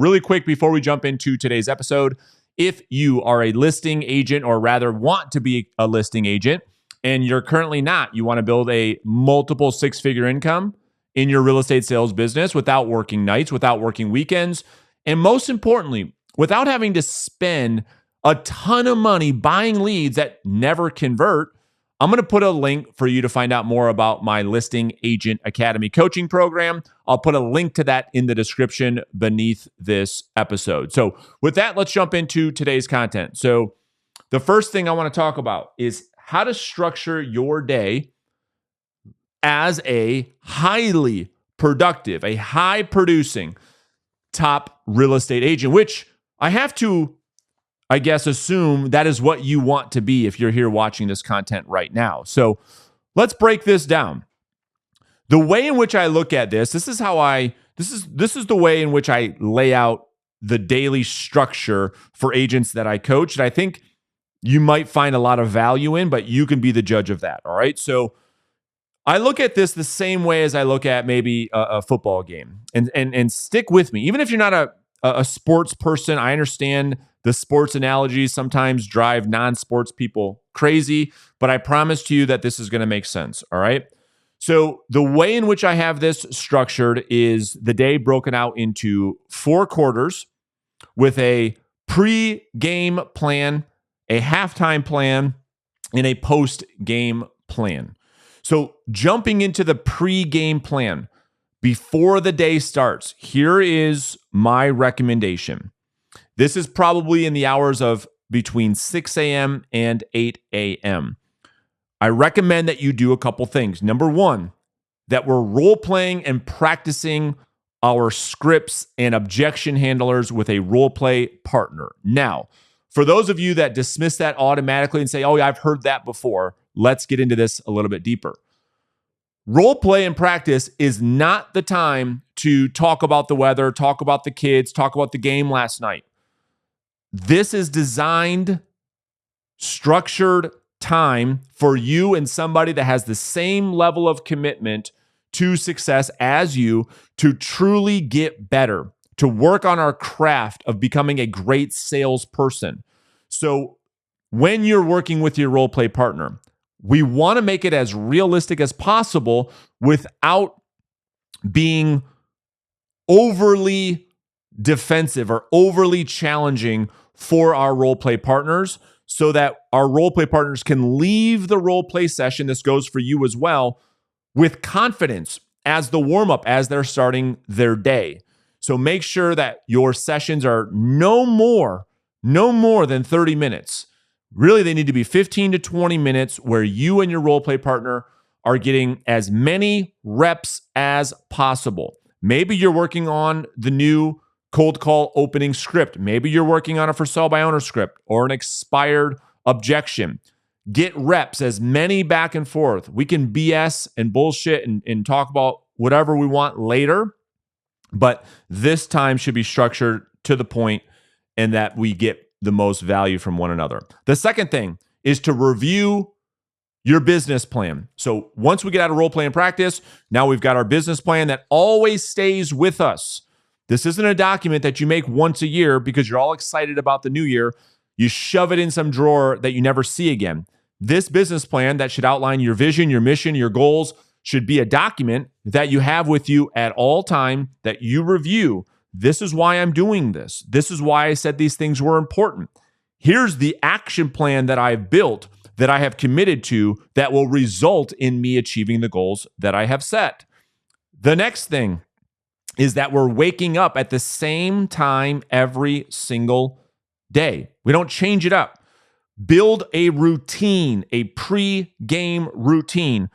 really quick before we jump into today's episode, if you are a listing agent or rather want to be a listing agent and you're currently not, you want to build a multiple six-figure income in your real estate sales business without working nights, without working weekends, and most importantly, without having to spend a ton of money buying leads that never convert, I'm going to put a link for you to find out more about my Listing Agent Academy coaching program. I'll put a link to that in the description beneath this episode. So with that, let's jump into today's content. So the first thing I want to talk about is how to structure your day as a highly productive, a high producing top real estate agent, which I have to, I guess, assume that is what you want to be if you're here watching this content right now. So let's break this down. The way in which I look at this is the way in which I lay out the daily structure for agents that I coach that I think you might find a lot of value in, but you can be the judge of that. All right. So I look at this the same way as I look at maybe a football game, and stick with me. Even if you're not a sports person, I understand the sports analogies sometimes drive non-sports people crazy, but I promise to you that this is going to make sense. All right. So the way in which I have this structured is the day broken out into 4 quarters with a pre-game plan, a halftime plan, and a post-game plan. So jumping into the pre-game plan before the day starts, here is my recommendation. This is probably in the hours of between 6 a.m. and 8 a.m. I recommend that you do a couple things. Number one, that we're role-playing and practicing our scripts and objection handlers with a role-play partner. Now, for those of you that dismiss that automatically and say, oh, yeah, I've heard that before, let's get into this a little bit deeper. Role play and practice is not the time to talk about the weather, talk about the kids, talk about the game last night. This is designed, structured time for you and somebody that has the same level of commitment to success as you to truly get better, to work on our craft of becoming a great salesperson. So when you're working with your role play partner, we want to make it as realistic as possible without being overly defensive or overly challenging for our role play partners so that our role play partners can leave the role play session, this goes for you as well, with confidence as the warm-up, as they're starting their day. So make sure that your sessions are no more than 30 minutes. Really, they need to be 15 to 20 minutes where you and your role play partner are getting as many reps as possible. Maybe you're working on the new cold call opening script. Maybe you're working on a for sale by owner script or an expired objection. Get reps, as many back and forth. We can BS and bullshit and talk about whatever we want later, but this time should be structured to the point and that we get the most value from one another. The second thing is to review your business plan. So once we get out of role play and practice, now we've got our business plan that always stays with us. This isn't a document that you make once a year because you're all excited about the new year. You shove it in some drawer that you never see again. This business plan that should outline your vision, your mission, your goals should be a document that you have with you at all time that you review. This is why I'm doing this. This is why I said these things were important. Here's the action plan that I've built, that I have committed to, that will result in me achieving the goals that I have set. The next thing is that we're waking up at the same time every single day. We don't change it up. Build a routine, a pre-game routine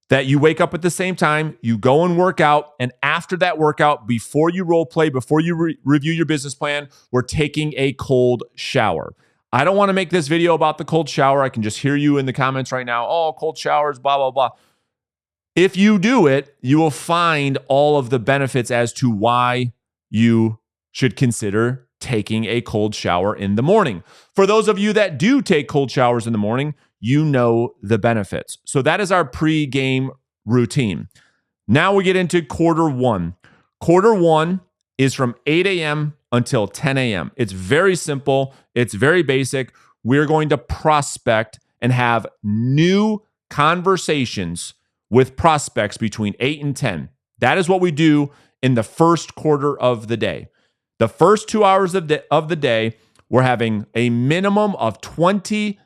that you wake up at the same time, you go and work out, and after that workout, before you role play, before you review your business plan, we're taking a cold shower. I don't want to make this video about the cold shower. I can just hear you in the comments right now. Oh, cold showers, blah, blah, blah. If you do it, you will find all of the benefits as to why you should consider taking a cold shower in the morning. For those of you that do take cold showers in the morning, you know the benefits. So that is our pre-game routine. Now we get into quarter one. Quarter one is from 8 a.m. until 10 a.m. It's very simple. It's very basic. We're going to prospect and have new conversations with prospects between 8 and 10. That is what we do in the first quarter of the day. The first 2 hours of the day, we're having a minimum of 20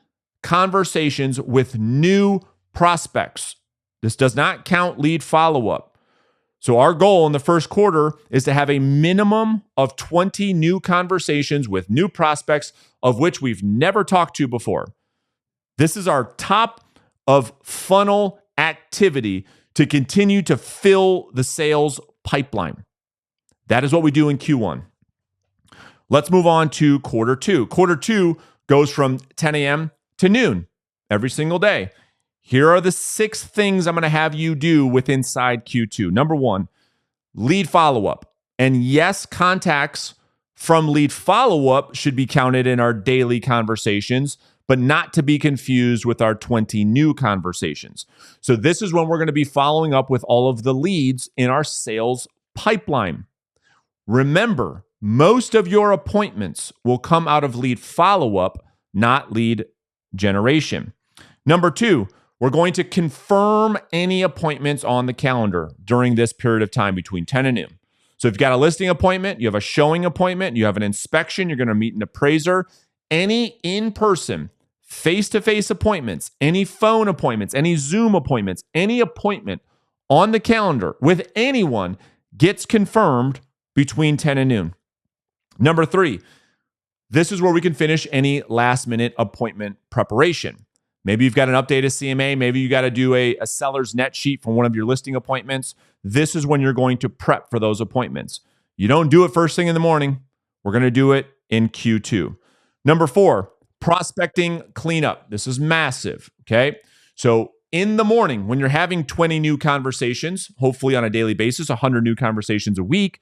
conversations with new prospects. This does not count lead follow-up. So our goal in the first quarter is to have a minimum of 20 new conversations with new prospects of which we've never talked to before. This is our top of funnel activity to continue to fill the sales pipeline. That is what we do in Q1. Let's move on to quarter two. Quarter two goes from 10 a.m. to noon every single day. Here are the 6 things I'm going to have you do with inside Q2. Number 1, lead follow-up. And yes, contacts from lead follow-up should be counted in our daily conversations, but not to be confused with our 20 new conversations. So this is when we're going to be following up with all of the leads in our sales pipeline. Remember, most of your appointments will come out of lead follow-up, not lead generation. Number 2, we're going to confirm any appointments on the calendar during this period of time between 10 and noon. So if you've got a listing appointment, you have a showing appointment, you have an inspection, you're going to meet an appraiser, any in-person, face-to-face appointments, any phone appointments, any Zoom appointments, any appointment on the calendar with anyone gets confirmed between 10 and noon. Number 3, this is where we can finish any last-minute appointment preparation. Maybe you've got an updated CMA. Maybe you got to do a seller's net sheet for one of your listing appointments. This is when you're going to prep for those appointments. You don't do it first thing in the morning. We're going to do it in Q2. Number 4, prospecting cleanup. This is massive, okay? So in the morning, when you're having 20 new conversations, hopefully on a daily basis, 100 new conversations a week,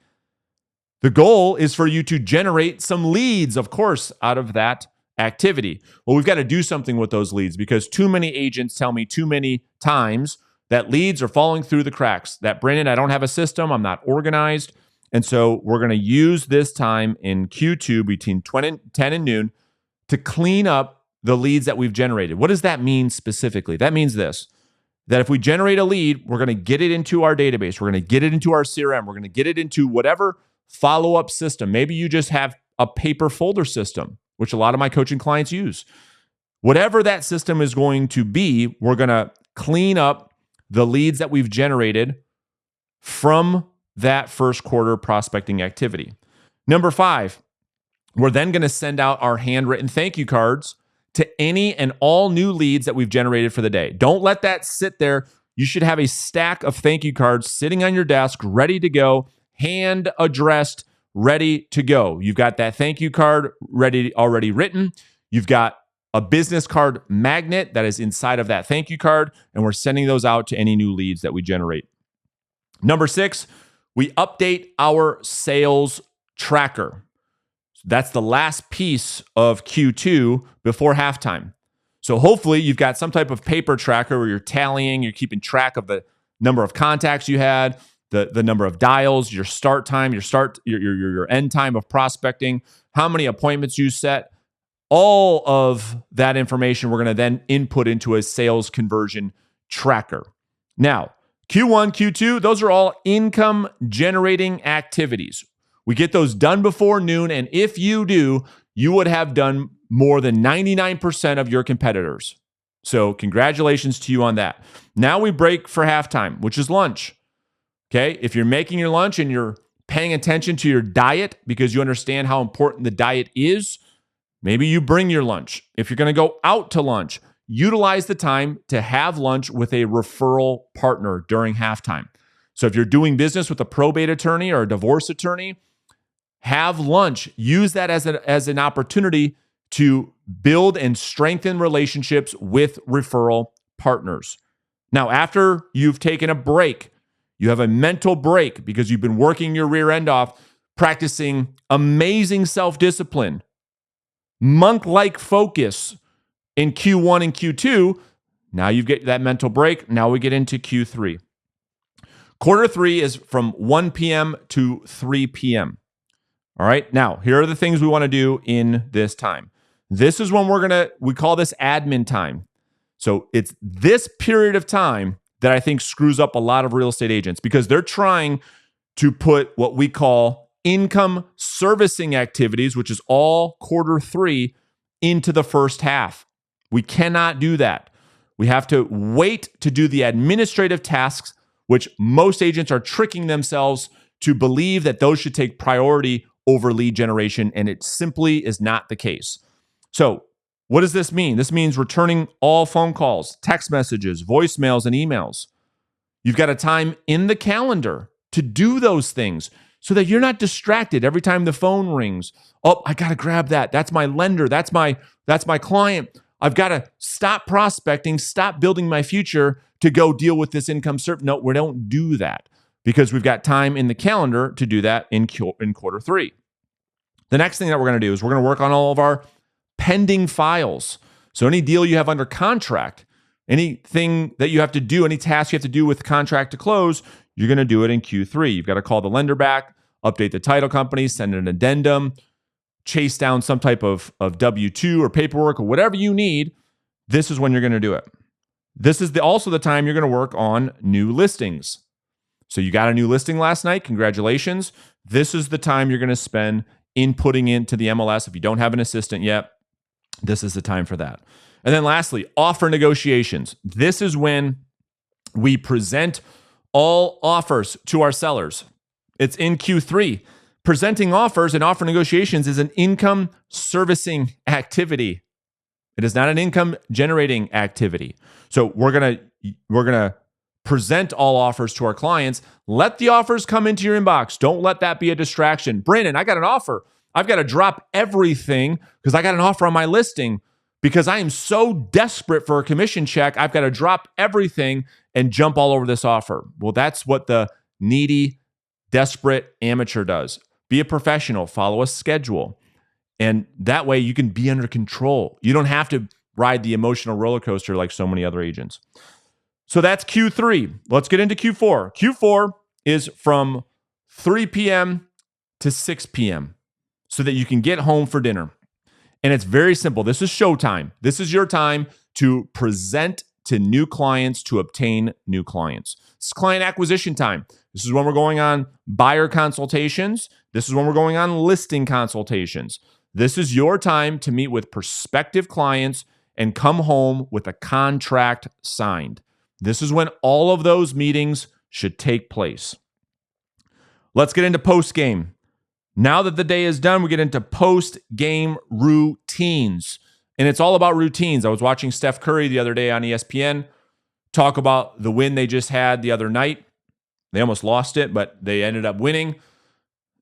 the goal is for you to generate some leads, of course, out of that activity. Well, we've got to do something with those leads because too many agents tell me too many times that leads are falling through the cracks. That, Brandon, I don't have a system. I'm not organized. And so we're going to use this time in Q2 between 10 and noon to clean up the leads that we've generated. What does that mean specifically? That means this, that if we generate a lead, we're going to get it into our database. We're going to get it into our CRM. We're going to get it into whatever follow-up system. Maybe you just have a paper folder system, which a lot of my coaching clients use. Whatever that system is going to be, we're going to clean up the leads that we've generated from that first quarter prospecting activity. Number 5, we're then going to send out our handwritten thank you cards to any and all new leads that we've generated for the day. Don't let that sit there. You should have a stack of thank you cards sitting on your desk, ready to go, hand addressed, ready to go. You've got that thank you card already written. You've got a business card magnet that is inside of that thank you card, and we're sending those out to any new leads that we generate. Number 6, we update our sales tracker. That's the last piece of Q2 before halftime. So hopefully you've got some type of paper tracker where you're tallying, you're keeping track of the number of contacts you had, the number of dials, your start time, your end time of prospecting, how many appointments you set. All of that information we're going to then input into a sales conversion tracker. Now, Q1, Q2, those are all income generating activities. We get those done before noon, and if you do, you would have done more than 99% of your competitors. So congratulations to you on that. Now we break for halftime, which is lunch. Okay, if you're making your lunch and you're paying attention to your diet because you understand how important the diet is, maybe you bring your lunch. If you're going to go out to lunch, utilize the time to have lunch with a referral partner during halftime. So if you're doing business with a probate attorney or a divorce attorney, have lunch. Use that as an opportunity to build and strengthen relationships with referral partners. Now, after you've taken a break, you have a mental break because you've been working your rear end off, practicing amazing self-discipline, monk-like focus in Q1 and Q2. Now you get that mental break. Now we get into Q3. Quarter 3 is from 1 p.m. to 3 p.m. All right. Now, here are the things we want to do in this time. This is when we call this admin time. So it's this period of time that I think screws up a lot of real estate agents because they're trying to put what we call income servicing activities, which is all Q3, into the first half. We cannot do that. We have to wait to do the administrative tasks, which most agents are tricking themselves to believe that those should take priority over lead generation, and it simply is not the case. So, what does this mean? This means returning all phone calls, text messages, voicemails, and emails. You've got a time in the calendar to do those things so that you're not distracted every time the phone rings. Oh, I got to grab that. That's my lender. That's my client. I've got to stop prospecting, stop building my future to go deal with this income service. No, we don't do that because we've got time in the calendar to do that in Q3. The next thing that we're going to do is we're going to work on all of our pending files. So any deal you have under contract, anything that you have to do, any task you have to do with contract to close, you're going to do it in Q3. You've got to call the lender back, update the title company, send an addendum, chase down some type of W-2 or paperwork or whatever you need. This is when you're going to do it. This is also the time you're going to work on new listings. So you got a new listing last night. Congratulations. This is the time you're going to spend inputting into the MLS. If you don't have an assistant yet, this is the time for that. And then lastly, offer negotiations. This is when we present all offers to our sellers. It's in Q3. Presenting offers and offer negotiations is an income servicing activity. It is not an income generating activity. So we're gonna present all offers to our clients. Let the offers come into your inbox. Don't let that be a distraction. Brandon, I got an offer. I've got to drop everything because I got an offer on my listing because I am so desperate for a commission check. I've got to drop everything and jump all over this offer. Well, that's what the needy, desperate amateur does. Be a professional, follow a schedule. And that way you can be under control. You don't have to ride the emotional roller coaster like so many other agents. So that's Q3. Let's get into Q4. Q4 is from 3 p.m. to 6 p.m. so that you can get home for dinner. And it's very simple. This is showtime. This is your time to present to new clients, to obtain new clients. It's client acquisition time. This is when we're going on buyer consultations. This is when we're going on listing consultations. This is your time to meet with prospective clients and come home with a contract signed. This is when all of those meetings should take place. Let's get into post-game. Now that the day is done, we get into post-game routines. And it's all about routines. I was watching Steph Curry the other day on ESPN talk about the win they just had the other night. They almost lost it, but they ended up winning.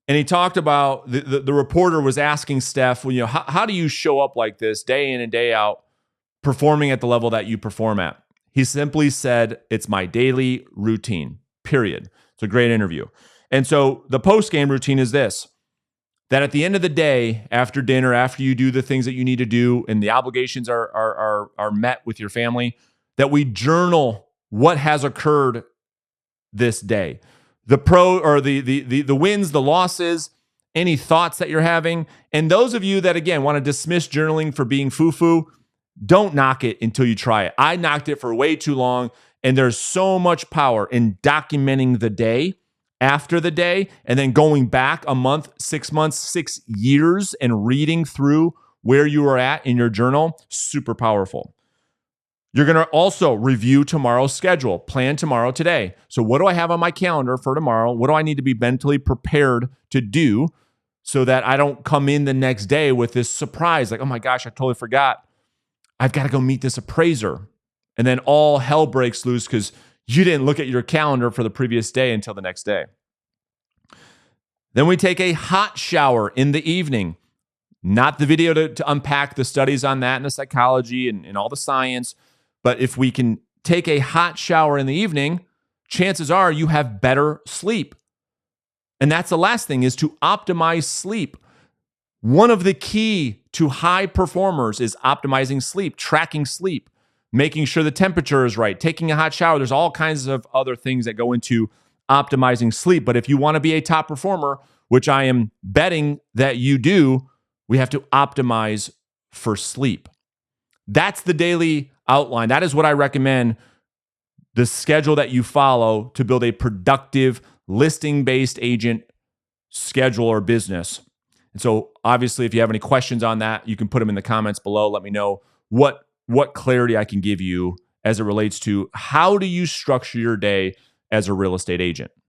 And he talked about, the reporter was asking Steph, well, how do you show up like this day in and day out, performing at the level that you perform at? He simply said, it's my daily routine, period. It's a great interview. And so the post-game routine is this, that at the end of the day, after dinner, after you do the things that you need to do and the obligations are met with your family, that we journal what has occurred this day. The the wins, the losses, any thoughts that you're having. And those of you that, again, want to dismiss journaling for being foo-foo, don't knock it until you try it. I knocked it for way too long, and there's so much power in documenting the day after the day and then going back a month, 6 months, 6 years and reading through where you are at in your journal. Super powerful. You're going to also review tomorrow's schedule, plan tomorrow today. So what do I have on my calendar for tomorrow? What do I need to be mentally prepared to do so that I don't come in the next day with this surprise, like, oh my gosh, I totally forgot. I've got to go meet this appraiser. And then all hell breaks loose because you didn't look at your calendar for the previous day until the next day. Then we take a hot shower in the evening. Not the video to unpack the studies on that and the psychology and all the science. But if we can take a hot shower in the evening, chances are you have better sleep. And that's the last thing, is to optimize sleep. One of the key to high performers is optimizing sleep, tracking sleep, making sure the temperature is right, taking a hot shower. There's all kinds of other things that go into optimizing sleep. But if you want to be a top performer, which I am betting that you do, we have to optimize for sleep. That's the daily outline. That is what I recommend, the schedule that you follow to build a productive listing-based agent schedule or business. And so obviously, if you have any questions on that, you can put them in the comments below. Let me know what clarity I can give you as it relates to how do you structure your day as a real estate agent.